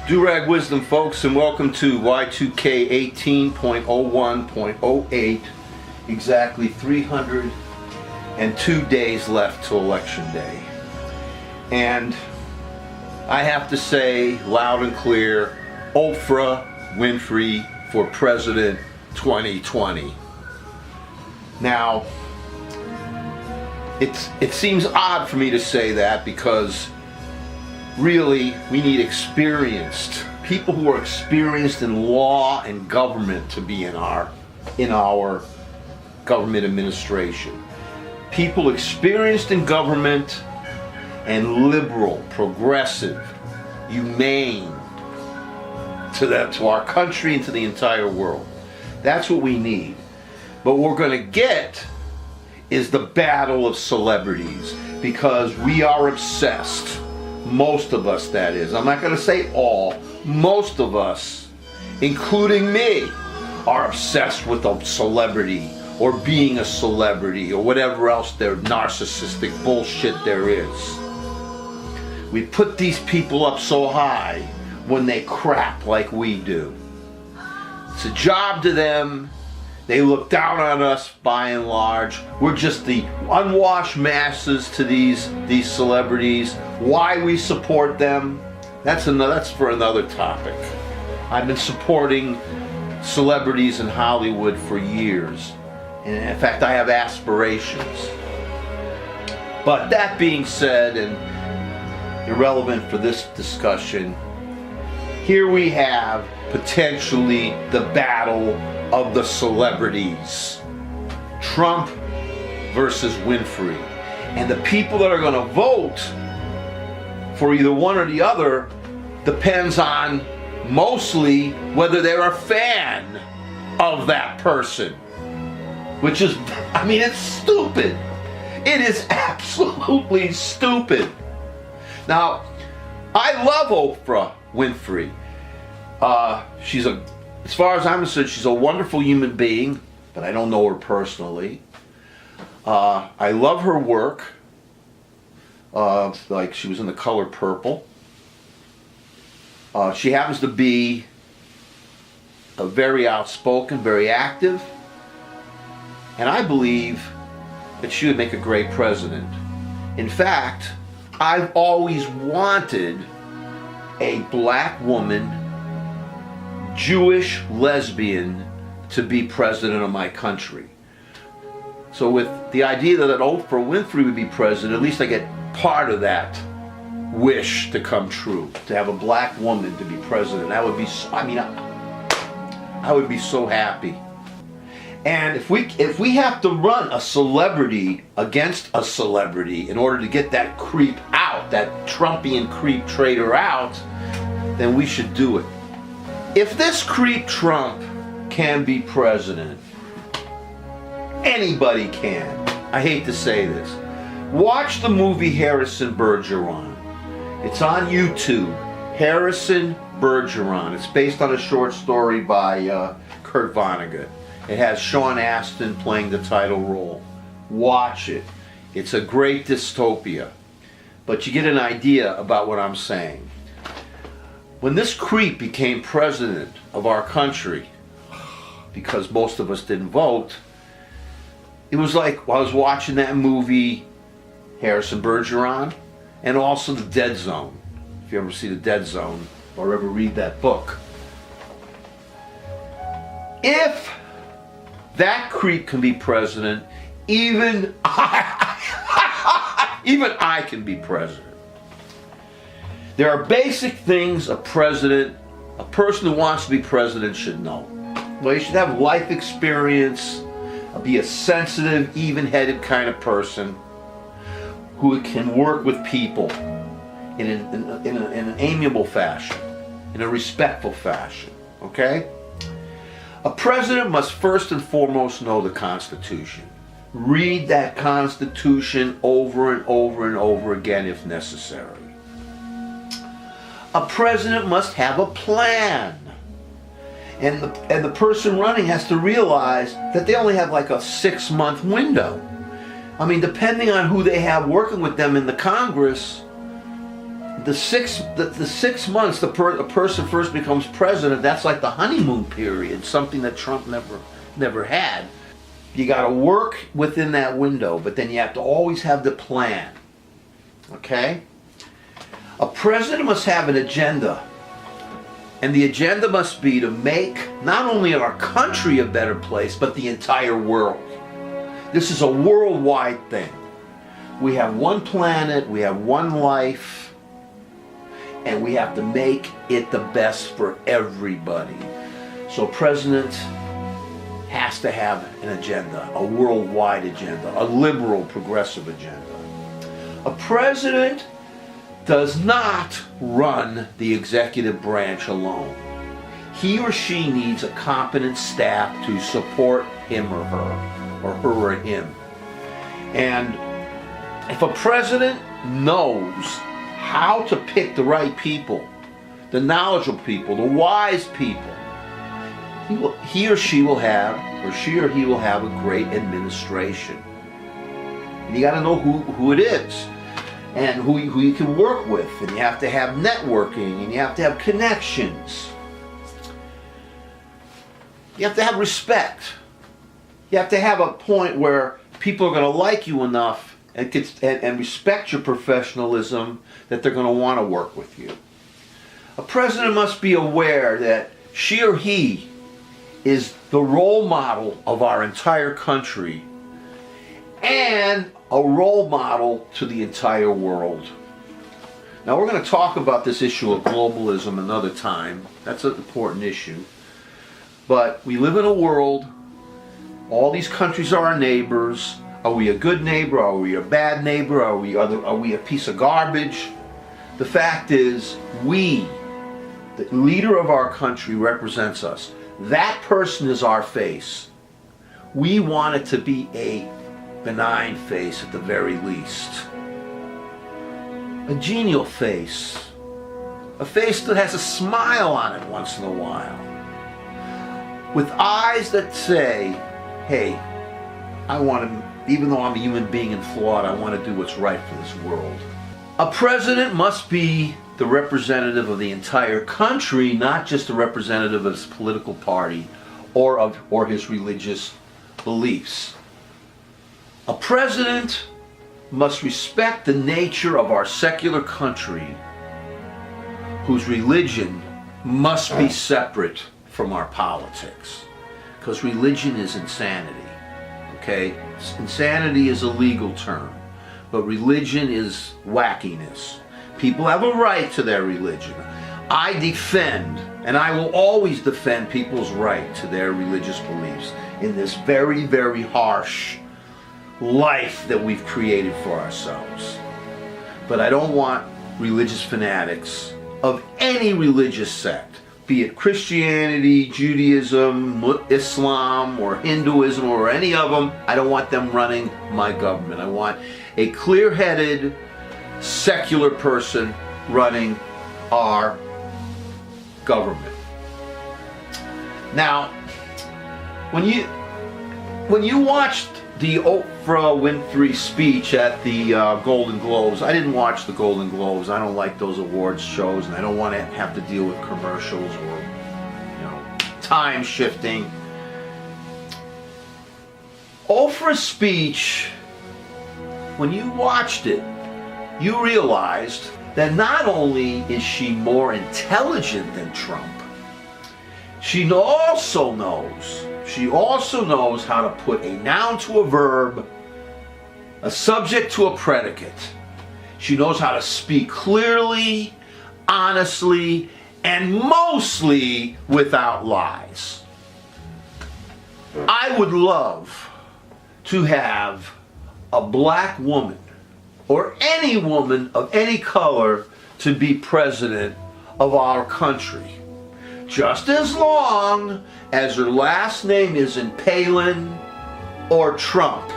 Durag Wisdom, folks, and welcome to Y2K 18.01.08. Exactly 302 days left to Election Day. And I have to say, loud and clear, Oprah Winfrey for President 2020. Now, it seems odd for me to say that because really, we need experienced people who are experienced in law and government to be in our government administration. People experienced in government and liberal, progressive, humane to our country and to the entire world. That's what we need. But what we're going to get is the battle of celebrities because we are obsessed. Most of us, that is. I'm not going to say all. Most of us, including me, are obsessed with a celebrity or being a celebrity or whatever else their narcissistic bullshit there is. We put these people up so high when they crap like we do. It's a job to them. They look down on us by and large. We're just the unwashed masses to these celebrities. Why we support them, that's for another topic. I've been supporting celebrities in Hollywood for years. And in fact, I have aspirations. But that being said, and irrelevant for this discussion, here we have potentially the battle of the celebrities. Trump versus Winfrey. And the people that are going to vote for either one or the other depends on mostly whether they're a fan of that person. Which is, it's stupid. It is absolutely stupid. Now, I love Oprah Winfrey. As far as I'm concerned, she's a wonderful human being, but I don't know her personally. I love her work. Like she was in The Color Purple. She happens to be a very outspoken, very active, and I believe that she would make a great president. In fact, I've always wanted a black woman, Jewish lesbian, to be president of my country. So with the idea that Oprah Winfrey would be president, at least I get part of that wish to come true, to have a black woman to be president. That would be, I would be so happy. And if we have to run a celebrity against a celebrity in order to get that creep out, that Trumpian creep traitor out, then we should do it. If this creep Trump can be president, anybody can. I hate to say this. Watch the movie Harrison Bergeron. It's on YouTube. Harrison Bergeron. It's based on a short story by Kurt Vonnegut. It has Sean Astin playing the title role. Watch it. It's a great dystopia. But you get an idea about what I'm saying. When this creep became president of our country, because most of us didn't vote, it was like I was watching that movie, Harrison Bergeron, and also The Dead Zone. If you ever see The Dead Zone or ever read that book. If that creep can be president, even I can be president. There are basic things a person who wants to be president should know. Well, you should have life experience, be a sensitive, even-headed kind of person who can work with people in an amiable fashion, in a respectful fashion, okay? A president must first and foremost know the Constitution. Read that Constitution over and over and over again if necessary. A president must have a plan. And the person running has to realize that they only have like a 6-month window. Depending on who they have working with them in the Congress, the 6 months a person first becomes president, that's like the honeymoon period, something that Trump never had. You got to work within that window, but then you have to always have the plan. Okay? A president must have an agenda. And the agenda must be to make not only our country a better place, but the entire world. This is a worldwide thing. We have one planet, we have one life, and we have to make it the best for everybody. So president has to have an agenda, a worldwide agenda, a liberal, progressive agenda. A president does not run the executive branch alone. He or she needs a competent staff to support him or her, or her or him. And if a president knows how to pick the right people, the knowledgeable people, the wise people, he or she will have, or she or he will have a great administration. And you got to know who it is, and who you can work with, and you have to have networking, and you have to have connections. You have to have respect. You have to have a point where people are going to like you enough and respect your professionalism that they're going to want to work with you. A president must be aware that she or he is the role model of our entire country and a role model to the entire world. Now we're going to talk about this issue of globalism another time. That's an important issue. But we live in a world, all these countries are our neighbors. Are we a good neighbor? Are we a bad neighbor? Are we a piece of garbage? The fact is, the leader of our country represents us. That person is our face. We want it to be a benign face at the very least. A genial face. A face that has a smile on it once in a while. With eyes that say, hey, I want to, even though I'm a human being and flawed, I want to do what's right for this world. A president must be the representative of the entire country, not just a representative of his political party or his religious beliefs. A president must respect the nature of our secular country, whose religion must be separate from our politics. Because religion is insanity. Okay? Insanity is a legal term, but religion is wackiness. People have a right to their religion. I defend, and I will always defend people's right to their religious beliefs in this very, very harsh life that we've created for ourselves. But I don't want religious fanatics of any religious sect, be it Christianity, Judaism, Islam, or Hinduism, or any of them. I don't want them running my government. I want a clear-headed, secular person running our government. Now, when you watched the Oprah Winfrey speech at the Golden Globes, I didn't watch the Golden Globes. I don't like those awards shows, and I don't want to have to deal with commercials or, time shifting. Oprah's speech, when you watched it, you realized that not only is she more intelligent than Trump, she also knows how to put a noun to a verb, a subject to a predicate. She knows how to speak clearly, honestly, and mostly without lies. I would love to have a black woman or any woman of any color to be president of our country, just as long as her last name isn't Palin or Trump.